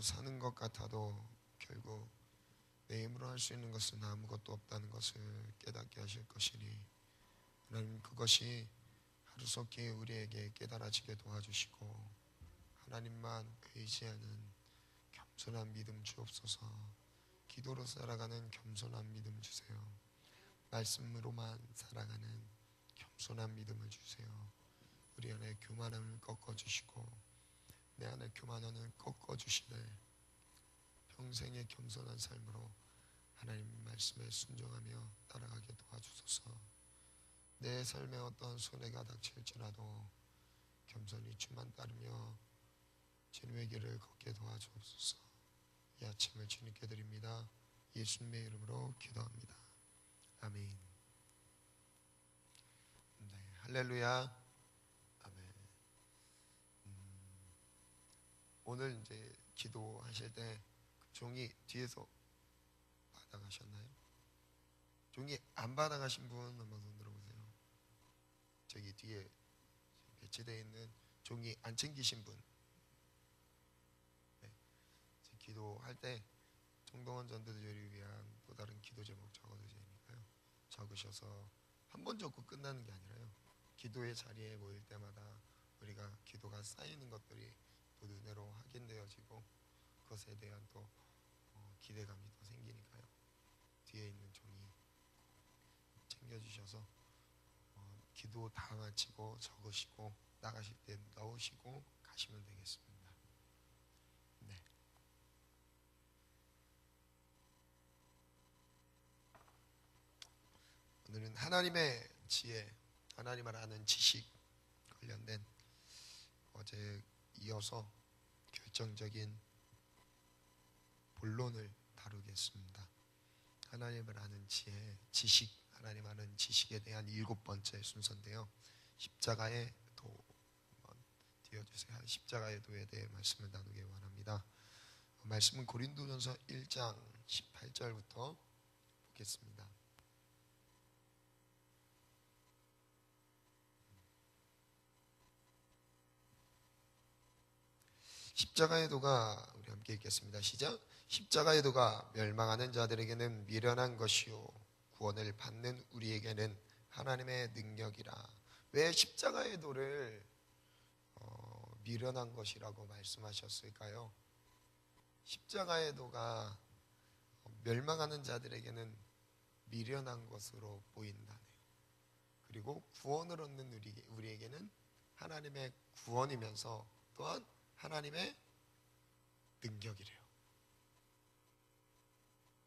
사는 것 같아도 결국 내 힘으로 할 수 있는 것은 아무것도 없다는 것을 깨닫게 하실 것이니 하나님, 그것이 하루속히 우리에게 깨달아지게 도와주시고 하나님만 의지하는 겸손한 믿음 주옵소서. 기도로 살아가는 겸손한 믿음 주세요. 말씀으로만 살아가는 겸손한 믿음을 주세요. 우리 안에 교만함을 꺾어주시고 내 안에 교만함을 꺾어주시되 평생의 겸손한 삶으로 하나님 말씀에 순종하며 따라가게 도와주소서. 내 삶에 어떤 손해가 닥칠지라도 겸손히 주만 따르며 주님의 길을 걷게 도와주옵소서. 이 아침을 주님께 드립니다. 예수님의 이름으로 기도합니다. 아멘. 네, 할렐루야. 아멘. 오늘 이제 기도하실 때 종이 뒤에서 받아가셨나요? 종이 안 받아가신 분 한번 손 들어보세요. 저기 뒤에 배치되어 있는 종이 안 챙기신 분. 네. 기도할 때 정동원 전도자를 위한 또 다른 기도 제목 적어도 되니까요. 적으셔서 한 번 적고 끝나는 게 아니라요. 기도의 자리에 모일 때마다 우리가 기도가 쌓이는 것들이 또 눈으로 확인되어지고 그것에 대한 또 기대감이 더 생기니까요. 뒤에 있는 종이 챙겨주셔서 기도 다 마치고 적으시고 나가실 때 넣으시고 가시면 되겠습니다. 네. 오늘은 하나님의 지혜, 하나님을 아는 지식 관련된 어제 이어서 결정적인 본론을 다루겠습니다. 하나님을 아는 지혜, 지식, 하나님 아는 지식에 대한 7번째 순서인데요. 십자가의 도 한번 띄워주세요. 십자가의 도에 대해 말씀을 나누기 원합니다. 말씀은 고린도전서 1장 18절부터 보겠습니다. 십자가의 도가, 우리 함께 읽겠습니다. 시작. 십자가의 도가 멸망하는 자들에게는 미련한 것이요 구원을 받는 우리에게는 하나님의 능력이라. 왜 십자가의 도를 미련한 것이라고 말씀하셨을까요? 십자가의 도가 멸망하는 자들에게는 미련한 것으로 보인다네요. 그리고 구원을 얻는 우리에게는 하나님의 구원이면서 또한 하나님의 능력이래요.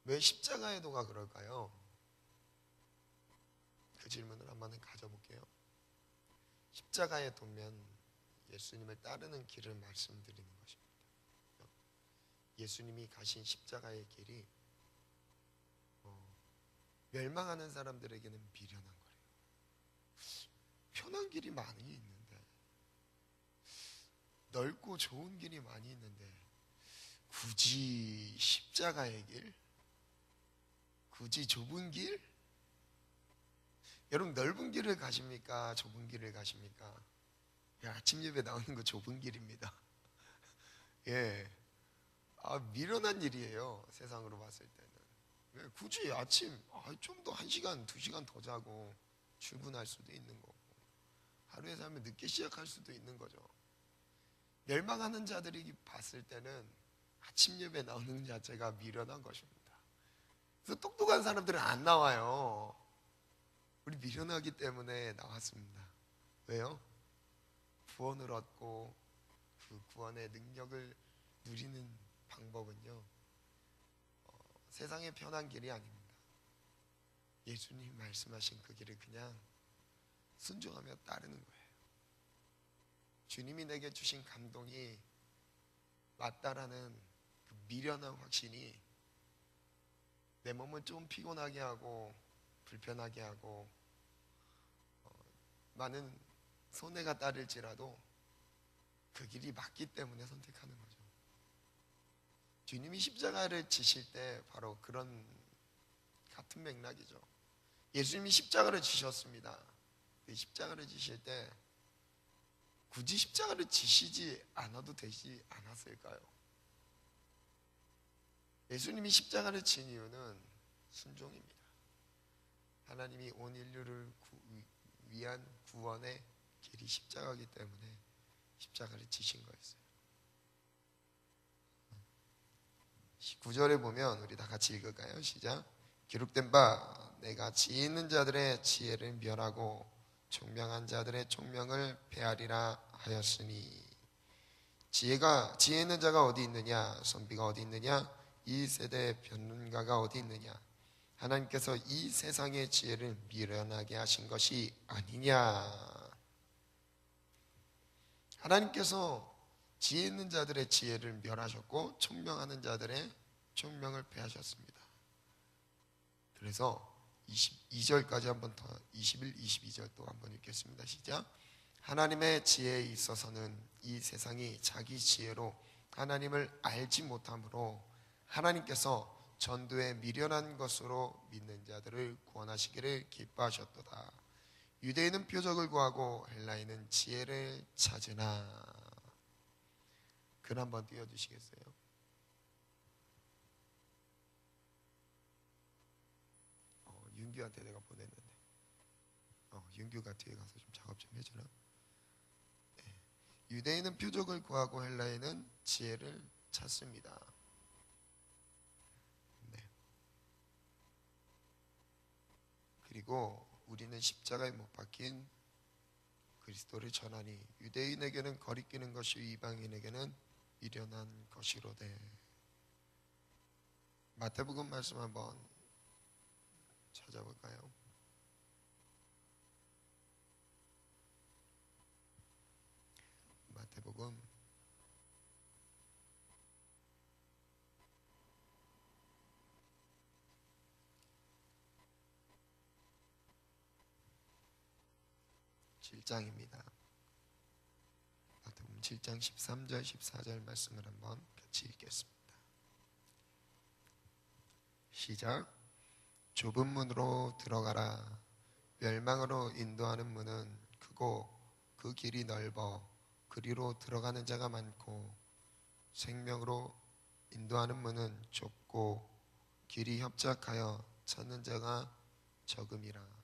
왜 십자가의 도가 그럴까요? 그 질문을 한번 가져볼게요. 십자가의 도면 예수님을 따르는 길을 말씀드리는 것입니다. 예수님이 가신 십자가의 길이 멸망하는 사람들에게는 미련한 거래요. 편한 길이 많이 있는데, 넓고 좋은 길이 많이 있는데 굳이 십자가의 길? 굳이 좁은 길? 여러분, 넓은 길을 가십니까? 좁은 길을 가십니까? 아침 예배 나오는 거 좁은 길입니다. 예, 미련한 일이에요. 세상으로 봤을 때는. 굳이 아침 좀 더 1시간, 2시간 더 자고 출근할 수도 있는 거고, 하루의 삶을 늦게 시작할 수도 있는 거죠. 멸망하는 자들이 봤을 때는 아침 예배 나오는 자체가 미련한 것입니다. 그래서 똑똑한 사람들은 안 나와요. 우리 미련하기 때문에 나왔습니다. 왜요? 구원을 얻고 그 구원의 능력을 누리는 방법은요, 세상의 편한 길이 아닙니다. 예수님이 말씀하신 그 길을 그냥 순종하며 따르는 거예요. 주님이 내게 주신 감동이 맞다라는 그 미련한 확신이 내 몸을 좀 피곤하게 하고 불편하게 하고 많은 손해가 따를지라도 그 길이 맞기 때문에 선택하는 거죠. 주님이 십자가를 지실 때 바로 그런 같은 맥락이죠. 예수님이 십자가를 지셨습니다. 그 십자가를 지실 때 굳이 십자가를 지시지 않아도 되지 않았을까요? 예수님이 십자가를 진 이유는 순종입니다. 하나님이 온 인류를 위한 구원의 길이 십자가이기 때문에 십자가를 지신 거였어요. 19절에 보면 우리 다 같이 읽을까요? 시작. 기록된 바 내가 지혜 있는 자들의 지혜를 멸하고 총명한 자들의 총명을 폐하리라 하였으니. 지혜 있는 자가 어디 있느냐? 선비가 어디 있느냐? 이 세대의 변론가가 어디 있느냐? 하나님께서 이 세상의 지혜를 미련하게 하신 것이 아니냐? 하나님께서 지혜 있는 자들의 지혜를 멸하셨고 총명하는 자들의 총명을 폐하셨습니다. 그래서 22절까지 한번 더, 21, 22절 또 한번 읽겠습니다. 시작. 하나님의 지혜에 있어서는 이 세상이 자기 지혜로 하나님을 알지 못하므로 하나님께서 전도에 미련한 것으로 믿는 자들을 구원하시기를 기뻐하셨도다. 유대인은 표적을 구하고 헬라인은 지혜를 찾으나. 글 한번 띄워주시겠어요? 윤규한테 내가 보냈는데 윤규가 뒤에 가서 좀 작업 좀 해주나? 네. 유대인은 표적을 구하고 헬라인은 지혜를 찾습니다. 네. 그리고 우리는 십자가에 못 박힌 그리스도를 전하니 유대인에게는 거리끼는 것이 이방인에게는 미련한 것이로되. 마태복음 말씀 한번 찾아볼까요? 마태복음 7장입니다. 마태복음 7장 13절 14절 말씀을 한번 같이 읽겠습니다. 시작. 좁은 문으로 들어가라. 멸망으로 인도하는 문은 크고 그 길이 넓어 그리로 들어가는 자가 많고 생명으로 인도하는 문은 좁고 길이 협착하여 찾는 자가 적음이라.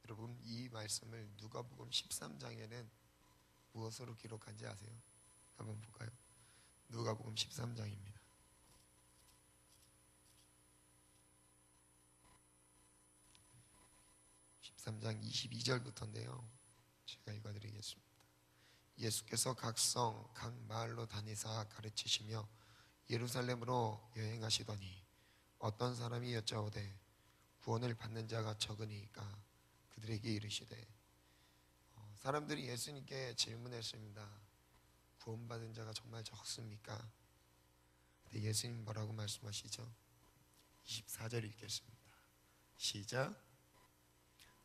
여러분, 이 말씀을 누가복음 13장에는 무엇으로 기록한지 아세요? 한번 볼까요? 누가복음 13장입니다. 13장 22절부터인데요. 제가 읽어드리겠습니다. 예수께서 각 성, 각 마을로 다니사 가르치시며 예루살렘으로 여행하시더니 어떤 사람이 여짜오되 구원을 받는 자가 적으니까 그들에게 이르시되. 사람들이 예수님께 질문했습니다. 구원받은 자가 정말 적습니까? 근데 예수님 뭐라고 말씀하시죠? 24절 읽겠습니다. 시작.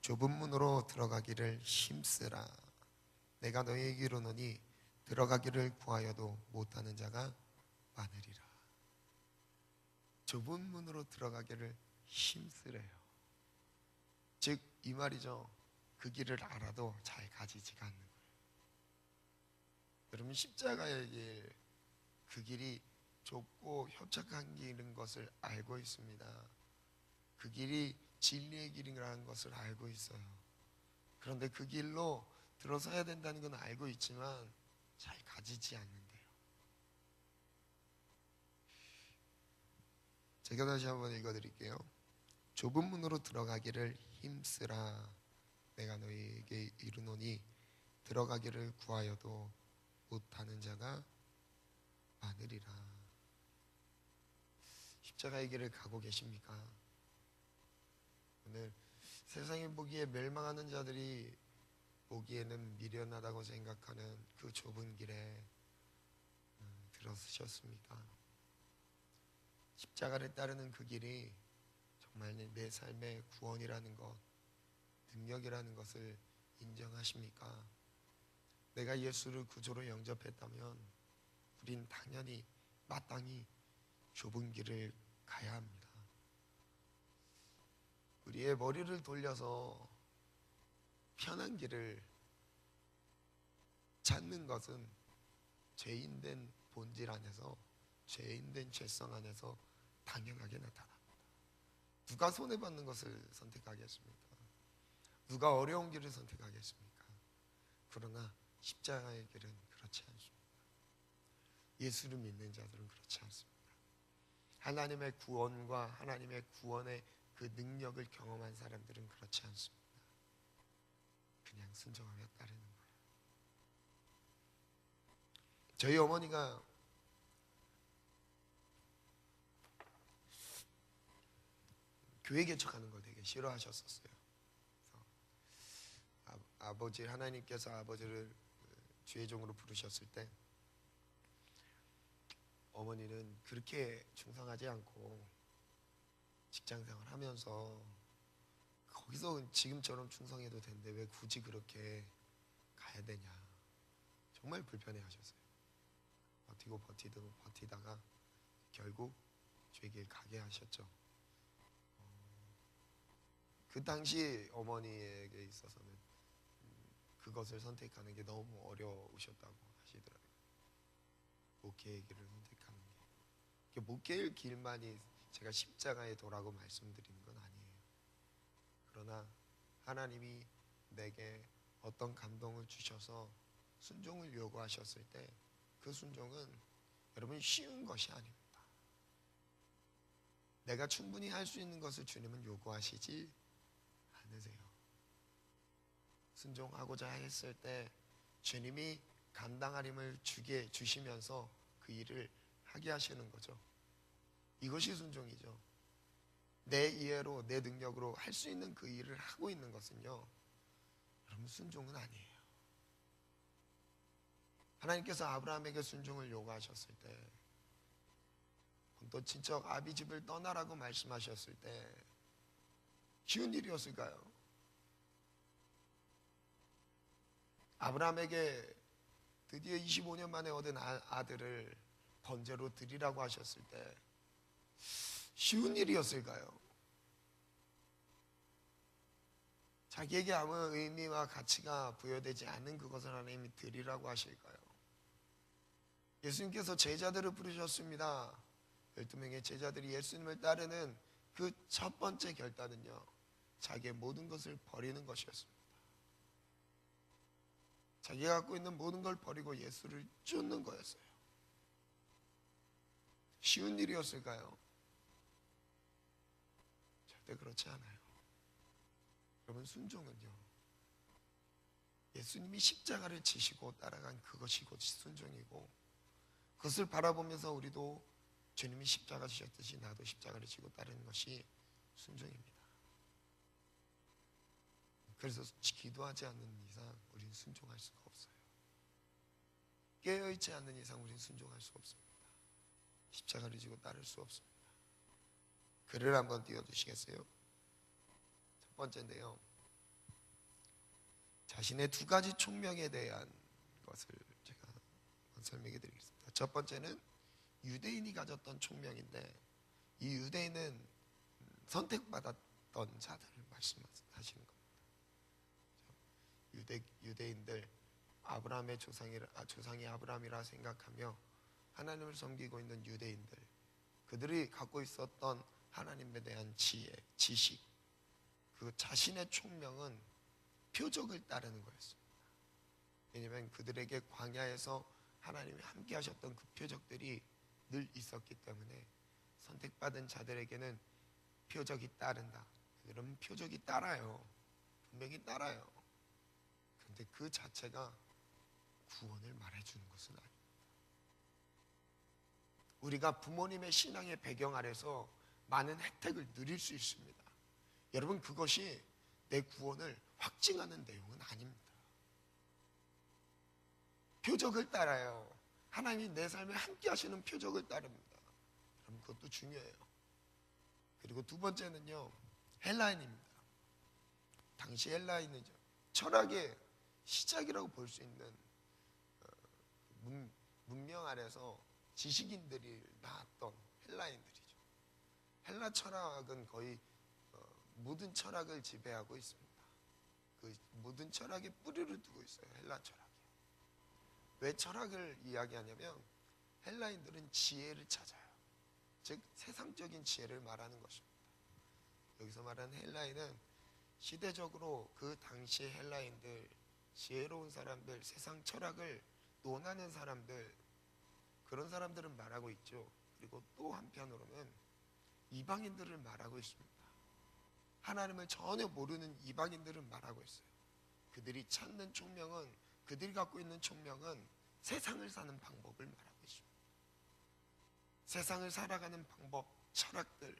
좁은 문으로 들어가기를 힘쓰라. 내가 너희에게 이르노니 들어가기를 구하여도 못하는 자가 많으리라. 좁은 문으로 들어가기를 힘쓰래요. 즉 이 말이죠. 그 길을 알아도 잘 가지지가 않는 거예요. 여러분, 십자가의 길, 그 길이 좁고 협착한 길인 것을 알고 있습니다. 그 길이 진리의 길이라는 것을 알고 있어요. 그런데 그 길로 들어서야 된다는 건 알고 있지만 잘 가지지 않는데요. 제가 다시 한번 읽어드릴게요. 좁은 문으로 들어가기를 힘쓰라. 내가 너희에게 이르노니 들어가기를 구하여도 못하는 자가 많으리라. 십자가의 길을 가고 계십니까? 오늘 세상이 보기에 멸망하는 자들이 보기에는 미련하다고 생각하는 그 좁은 길에 들어서셨습니까? 십자가를 따르는 그 길이 정말 내 삶의 구원이라는 것, 능력이라는 것을 인정하십니까? 내가 예수를 구주로 영접했다면 우린 당연히 마땅히 좁은 길을 가야 합니다. 우리의 머리를 돌려서 편한 길을 찾는 것은 죄인된 본질 안에서, 죄인된 죄성 안에서 당연하게 나타납니다. 누가 손해받는 것을 선택하겠습니까? 누가 어려운 길을 선택하겠습니까? 그러나 십자가의 길은 그렇지 않습니다. 예수를 믿는 자들은 그렇지 않습니다. 하나님의 구원과 하나님의 구원의 그 능력을 경험한 사람들은 그렇지 않습니다. 그냥 순종하며 따르는 거예요. 저희 어머니가 교회 개척하는 걸 되게 싫어하셨었어요. 아버지, 하나님께서 아버지를 주의 종으로 부르셨을 때 어머니는 그렇게 충성하지 않고 직장생활 하면서 거기서 지금처럼 충성해도 되는데 왜 굳이 그렇게 가야 되냐, 정말 불편해 하셨어요. 버티다가 결국 주의 길 가게 하셨죠. 그 당시 어머니에게 있어서는 그것을 선택하는 게 너무 어려우셨다고 하시더라고요. 목회의 길을 선택하는 게. 목회의 길만이 제가 십자가의 도라고 말씀드리는 건 아니에요. 그러나 하나님이 내게 어떤 감동을 주셔서 순종을 요구하셨을 때 그 순종은 여러분 쉬운 것이 아닙니다. 내가 충분히 할 수 있는 것을 주님은 요구하시지 않으세요. 순종하고자 했을 때 주님이 감당하림을 주시면서 그 일을 하게 하시는 거죠. 이것이 순종이죠. 내 이해로 내 능력으로 할 수 있는 그 일을 하고 있는 것은요, 여러분 순종은 아니에요. 하나님께서 아브라함에게 순종을 요구하셨을 때, 본토 친척 아비 집을 떠나라고 말씀하셨을 때 쉬운 일이었을까요? 아브라함에게 드디어 25년 만에 얻은 아들을 번제로 드리라고 하셨을 때 쉬운 일이었을까요? 자기에게 아무 의미와 가치가 부여되지 않는 그것을 하나님이 드리라고 하실까요? 예수님께서 제자들을 부르셨습니다. 12명의 제자들이 예수님을 따르는 그 첫 번째 결단은요, 자기의 모든 것을 버리는 것이었습니다. 자기가 갖고 있는 모든 걸 버리고 예수를 쫓는 거였어요. 쉬운 일이었을까요? 절대 그렇지 않아요. 여러분, 순종은요, 예수님이 십자가를 지시고 따라간 그것이 곧 순종이고, 그것을 바라보면서 우리도 주님이 십자가 지셨듯이 나도 십자가를 지고 따르는 것이 순종입니다. 그래서 기도하지 않는 이상 우리는 순종할 수가 없어요. 깨어있지 않는 이상 우리는 순종할 수 없습니다. 십자가를 지고 따를 수 없습니다. 글을 한번 띄워주시겠어요? 첫 번째인데요, 자신의 두 가지 총명에 대한 것을 제가 설명해 드리겠습니다. 첫 번째는 유대인이 가졌던 총명인데, 이 유대인은 선택받았던 자들을 말씀하시는 겁니다. 유대인들, 아브라함의 조상이 아브라함이라 생각하며 하나님을 섬기고 있는 유대인들, 그들이 갖고 있었던 하나님에 대한 지혜, 지식, 그 자신의 총명은 표적을 따르는 거였습니다. 왜냐하면 그들에게 광야에서 하나님이 함께 하셨던 그 표적들이 늘 있었기 때문에 선택받은 자들에게는 표적이 따른다. 그러면 표적이 따라요. 분명히 따라요. 그런데 그 자체가 구원을 말해주는 것은 아닙니다. 우리가 부모님의 신앙의 배경 아래서 많은 혜택을 누릴 수 있습니다. 여러분, 그것이 내 구원을 확증하는 내용은 아닙니다. 표적을 따라요. 하나님이 내 삶에 함께 하시는 표적을 따릅니다. 그럼 그것도 중요해요. 그리고 두 번째는요, 헬라인입니다. 당시 헬라인이죠. 철학의 시작이라고 볼 수 있는 문명 아래서 지식인들이 나왔던 헬라인들이죠. 헬라 철학은 거의 모든 철학을 지배하고 있습니다. 그 모든 철학의 뿌리를 두고 있어요. 헬라 철학이. 왜 철학을 이야기하냐면 헬라인들은 지혜를 찾아요. 즉 세상적인 지혜를 말하는 것입니다. 여기서 말하는 헬라인은 시대적으로 그 당시 헬라인들, 지혜로운 사람들, 세상 철학을 논하는 사람들, 그런 사람들은 말하고 있죠. 그리고 또 한편으로는 이방인들을 말하고 있습니다. 하나님을 전혀 모르는 이방인들은 말하고 있어요. 그들이 찾는 총명은, 그들이 갖고 있는 총명은 세상을 사는 방법을 말하고 있습니다. 세상을 살아가는 방법, 철학들,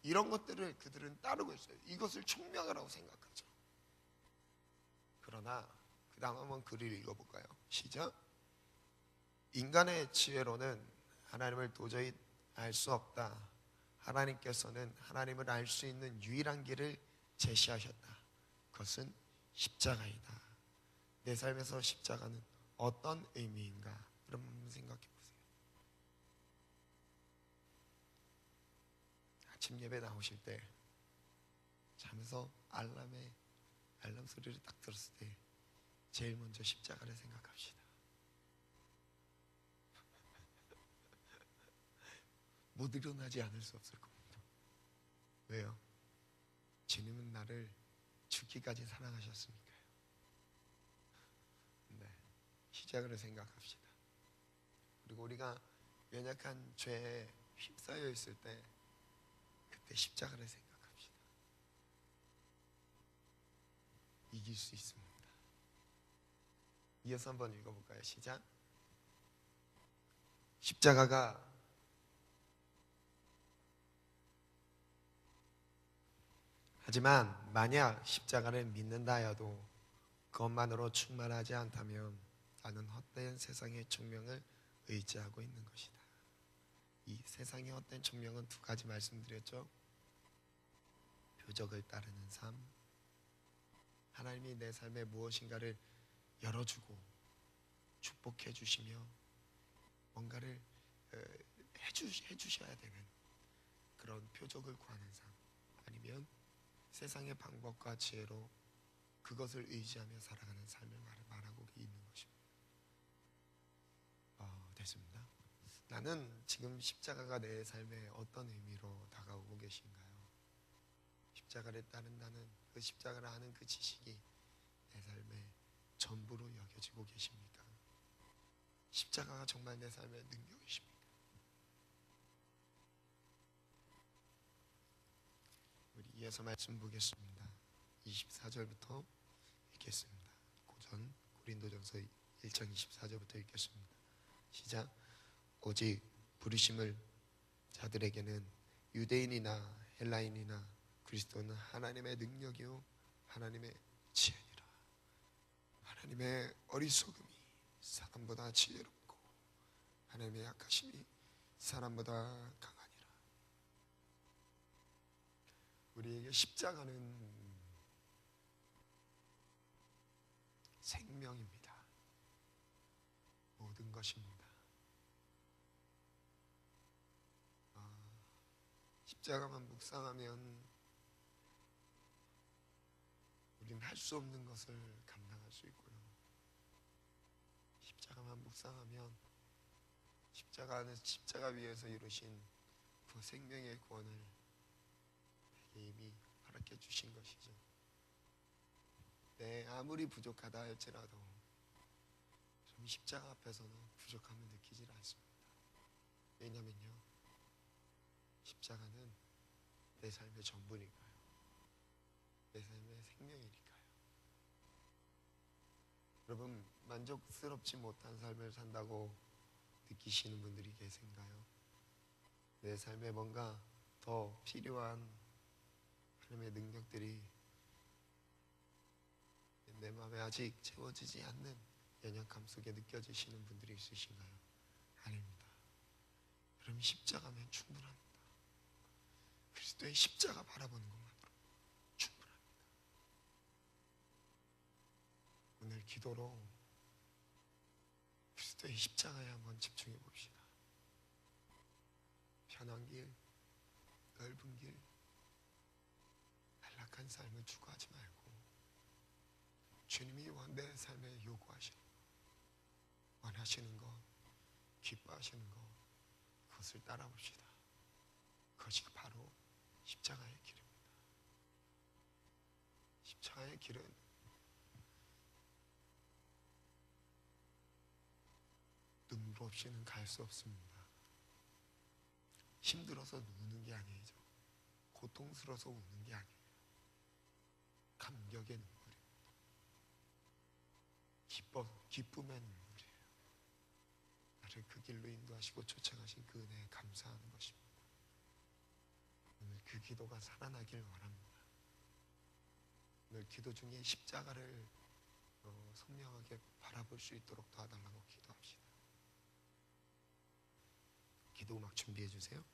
이런 것들을 그들은 따르고 있어요. 이것을 총명이라고 생각하죠. 그러나 그 다음 한번 글을 읽어볼까요? 시작. 인간의 지혜로는 하나님을 도저히 알 수 없다. 하나님께서는 하나님을 알 수 있는 유일한 길을 제시하셨다. 그것은 십자가이다. 내 삶에서 십자가는 어떤 의미인가? 여러분 생각해 보세요. 아침 예배 나오실 때 잠에서 알람 소리를 딱 들었을 때 제일 먼저 십자가를 생각합시다. 못 일어나지 않을 수 없을 겁니다. 왜요? 주님은 나를 죽기까지 사랑하셨으니까요. 네, 십자가를 생각합시다. 그리고 우리가 연약한 죄에 휩싸여 있을 때 그때 십자가를 생각합시다. 이길 수 있습니다. 이어서 한번 읽어볼까요? 시작. 십자가가 하지만 만약 십자가를 믿는다 하여도 그것만으로 충만하지 않다면 나는 헛된 세상의 총명을 의지하고 있는 것이다. 이 세상의 헛된 총명은 두 가지 말씀드렸죠. 표적을 따르는 삶, 하나님이 내 삶에 무엇인가를 열어주고 축복해 주시며 뭔가를 해주셔야 되는 그런 표적을 구하는 삶, 아니면 세상의 방법과 지혜로 그것을 의지하며 살아가는 삶을 말하고 있는 것입니다. 됐습니다. 나는 지금 십자가가 내 삶에 어떤 의미로 다가오고 계신가요? 십자가를 따른다는 그 십자가를 아는 그 지식이 내 삶의 전부로 여겨지고 계십니까? 십자가가 정말 내 삶의 능력이십니까? 우리 이어서 말씀 보겠습니다. 24절부터 읽겠습니다. 고전 고린도전서 1장 24절부터 읽겠습니다. 시작. 오직 부르심을 자들에게는 유대인이나 헬라인이나 그리스도는 하나님의 능력이요 하나님의 지혜니라. 하나님의 어리석음이 사람보다 지혜롭고 하나님의 약하심이 사람보다 강하니라. 우리에게 십자가는 생명입니다. 모든 것입니다. 십자가만 묵상하면 우리는 할 수 없는 것을 감당할 수 있고요. 십자가만 묵상하면 십자가 위에서 이루신 그 생명의 구원을 이미 허락해 주신 것이죠. 아무리 부족하다 할지라도 좀 십자가 앞에서는 부족함을 느끼질 않습니다. 왜냐면요, 십자가는 내 삶의 전부니까요. 내 삶의 생명이니까요. 여러분, 만족스럽지 못한 삶을 산다고 느끼시는 분들이 계신가요? 내 삶에 뭔가 더 필요한 하나님의 능력들이 내 마음에 아직 채워지지 않는 연약함 속에 느껴지시는 분들이 있으신가요? 아닙니다. 여러분, 십자가면 충분합니다. 그리스도의 십자가 바라보는 것만으로 충분합니다. 오늘 기도로 그리스도의 십자가에 한번 집중해 봅시다. 편한 길, 넓은 길, 안락한 삶을 추구하지 말고 주님이 내 삶에 요구하시는 것, 원하시는 것, 기뻐하시는 것, 그것을 따라봅시다. 그것이 바로 십자가의 길입니다. 십자가의 길은 눈물 없이는 갈 수 없습니다. 힘들어서 우는 게 아니죠. 고통스러워서 우는 게 아니에요. 감격의 눈물이에요. 기쁨의 눈물이에요. 나를 그 길로 인도하시고 쫓아가신 그 은혜에 감사하는 것입니다. 오늘 그 기도가 살아나길 원합니다. 오늘 기도 중에 십자가를 선명하게 바라볼 수 있도록 도와달라고 기도합시다. 기도 음악 준비해 주세요.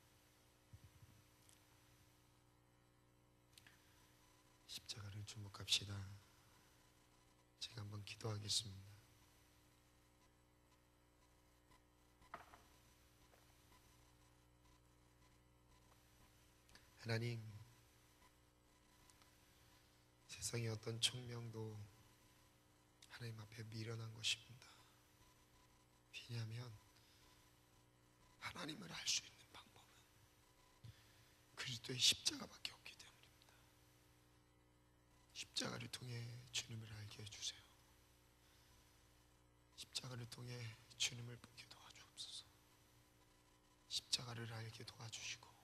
십자가를 주목합시다. 제가 한번 기도하겠습니다. 하나님, 세상의 어떤 총명도 하나님 앞에 미련한 것입니다. 왜냐하면 하나님을 알 수 있는 방법은 그리스도의 십자가밖에 없기 때문입니다. 십자가를 통해 주님을 알게 해주세요. 십자가를 통해 주님을 보게 도와주옵소서. 십자가를 알게 도와주시고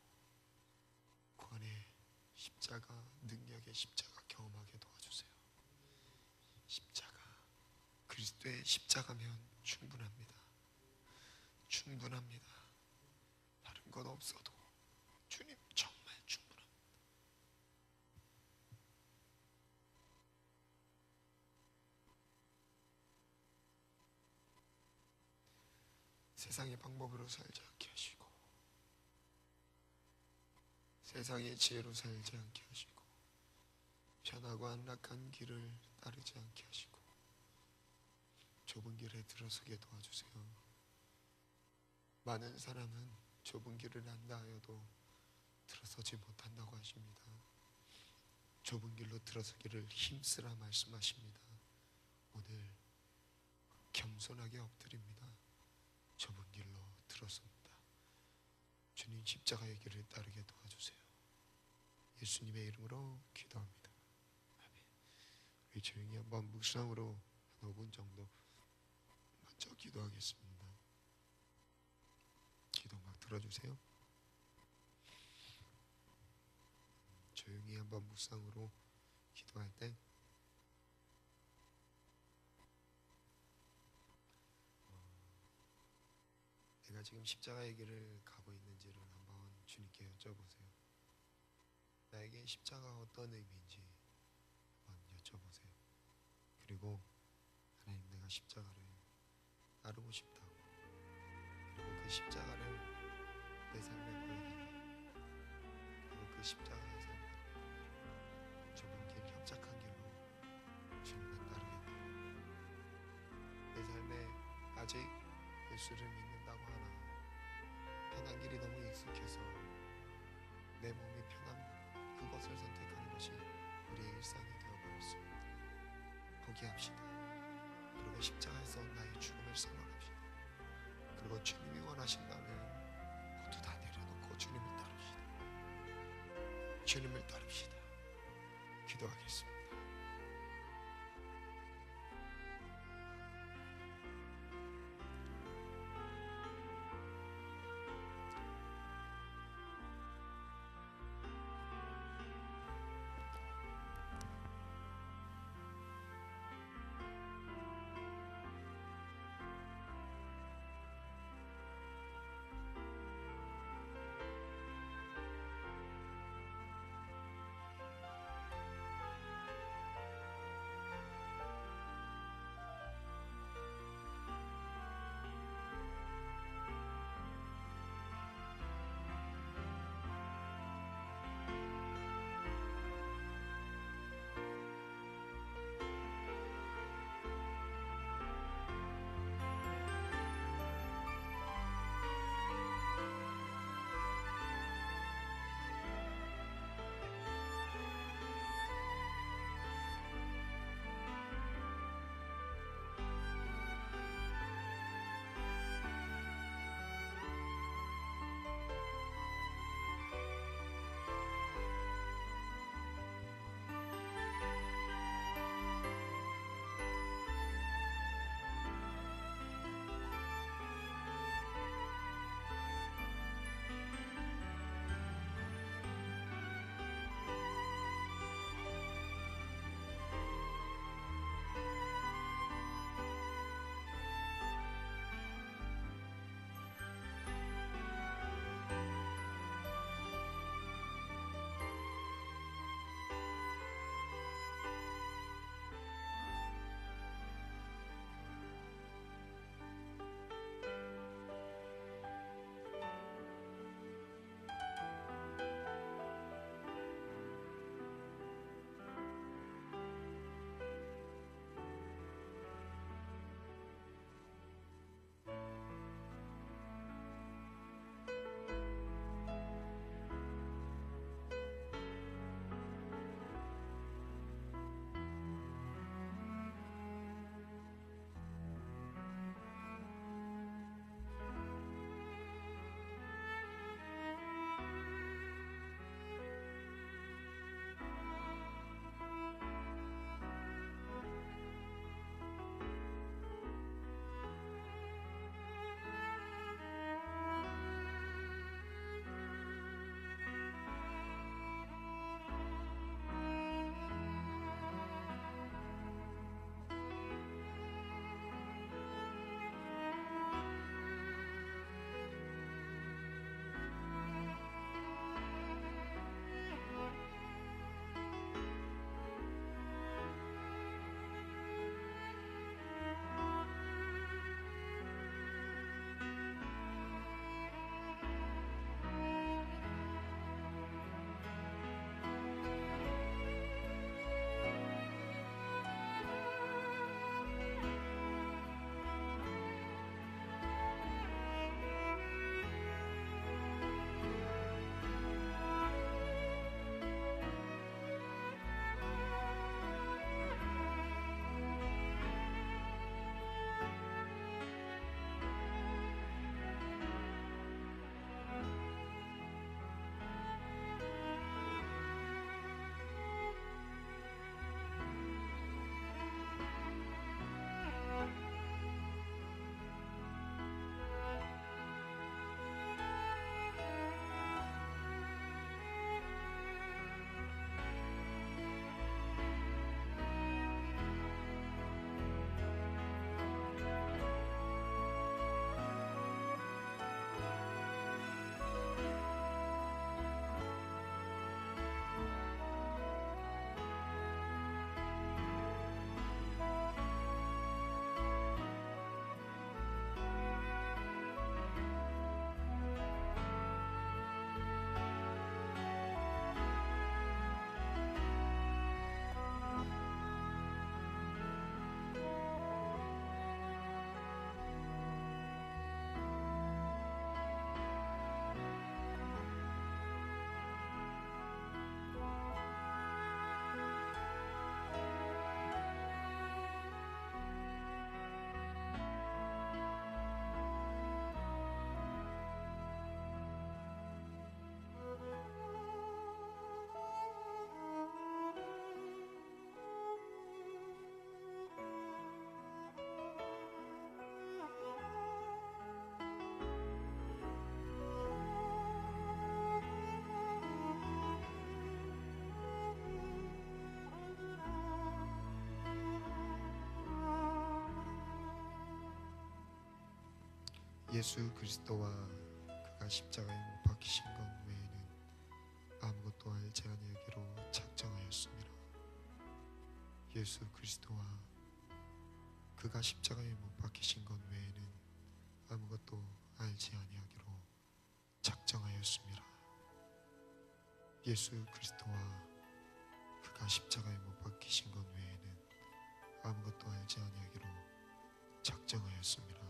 그 안에 십자가 능력의 십자가 경험하게 도와주세요. 십자가, 그리스도의 십자가면 충분합니다. 충분합니다. 다른 건 없어도 주님 정말 충분합니다. 세상의 방법으로 살지 않게 하시고 세상의 지혜로 살지 않게 하시고 편하고 안락한 길을 따르지 않게 하시고 좁은 길에 들어서게 도와주세요. 많은 사람은 좁은 길을 안다 하여도 들어서지 못한다고 하십니다. 좁은 길로 들어서기를 힘쓰라 말씀하십니다. 오늘 겸손하게 엎드립니다. 좁은 길로 들어섭니다. 주님 십자가의 길을 따르게 도와주세요. 예수님의 이름으로 기도합니다. 아멘. 우리 조용히 한번 묵상으로 한 5분 정도 먼저 기도하겠습니다. 기도 막 들어주세요. 조용히 한번 묵상으로 기도할 때 내가 지금 십자가의 길을 가고 있는지를 한번 주님께 여쭤보세요. 나에게 십자가가 어떤 의미인지 한번 여쭤보세요. 그리고 하나님, 내가 십자가를 따르고 싶다고, 그리고 그 십자가를 내 삶에 보이게, 그리고 그 십자가의 삶을 좁은 길, 협착한 길로 주님을 따르겠다. 내 삶에 아직 예수를 믿는다고 하나 편한 길이 너무 익숙해서 내 몸이 편한 그것을 선택하는 것이 우리의 일상이 되어버렸습니다. 포기합시다. 그리고 십자가에서 나의 죽음을 선언합시다. 그리고 주님이 원하신다면 모두 다 내려놓고 주님을 따릅시다. 주님을 따릅시다. 기도하겠습니다. 예수 그리스도와 그가 십자가에 못 박히신 것 외에는 아무것도 알지 아니하기로 작정하였습니다. 예수 그리스도와 그가 십자가에 못 박히신 것 외에는 아무것도 알지 아니하기로 작정하였습니다. 예수 그리스도와 그가 십자가에 못 박히신 것 외에는 아무것도 알지 아니하기로 작정하였습니다.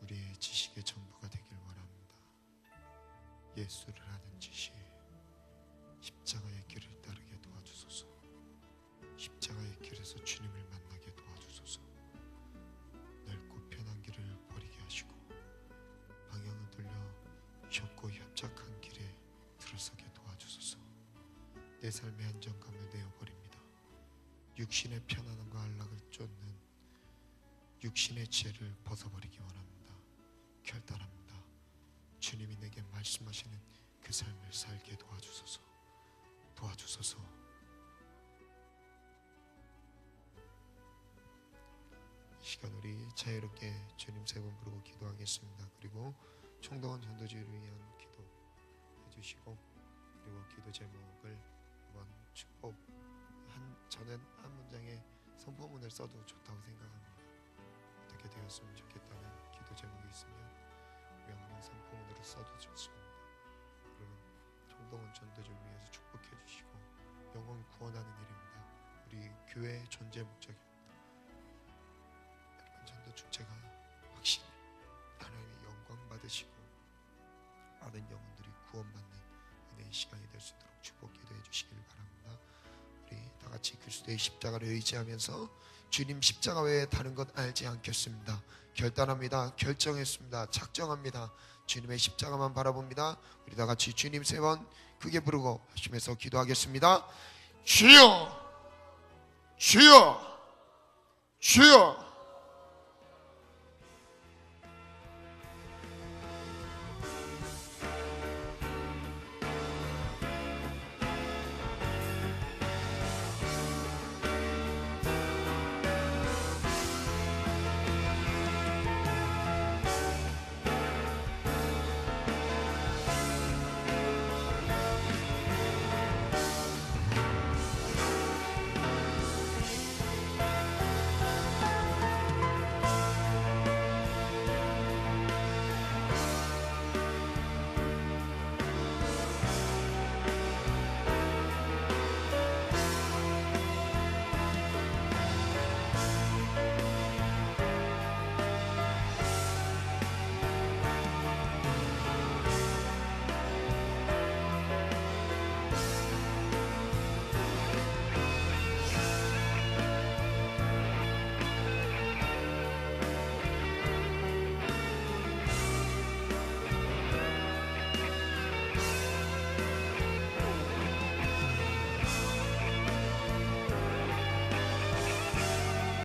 우리의 지식의 전부가 되길 원합니다. 예수를 아는 지식, 십자가의 길을 따르게 도와주소서. 십자가의 길에서 주님을 만나게 도와주소서. 넓고 편한 길을 버리게 하시고 방향을 돌려 좁고 협착한 길에 들어서게 도와주소서. 내 삶의 안정감을 내어버립니다. 육신의 편안함과 안락을 쫓는 육신의 지혜를 벗어버리기 원합니다. 결단합니다. 주님이 내게 말씀하시는 그 삶을 살게 도와주소서. 도와주소서. 이 시간 우리 자유롭게 주님 세 번 부르고 기도하겠습니다. 그리고 총동원 전도지를 위한 기도 해주시고, 그리고 기도 제목을 한번 축복 저는 한 문장의 선포문을 써도 좋다고 생각합니다. 어떻게 되었으면 좋겠다는 기도 제목이 있으면 명령 선포문으로 써도 좋습니다. 여러분, 총동원 전도지를 위해서 축복해 주시고 영혼 구원하는 일입니다. 우리 교회의 존재 목적입니다. 여러분, 전도 축제가 확실히 하나님의 영광 받으시고 많은 영혼들이 구원받는 은혜의 시간이 될 수 있도록 축복 기도해 주시길 바랍니다. 우리 다 같이 그리스도의 십자가를 의지하면서 주님 십자가 외에 다른 것 알지 않겠습니다. 결단합니다. 결정했습니다. 작정합니다. 주님의 십자가만 바라봅니다. 우리 다 같이 주님 세 번 크게 부르고 하시면서 기도하겠습니다. 주여, 주여, 주여.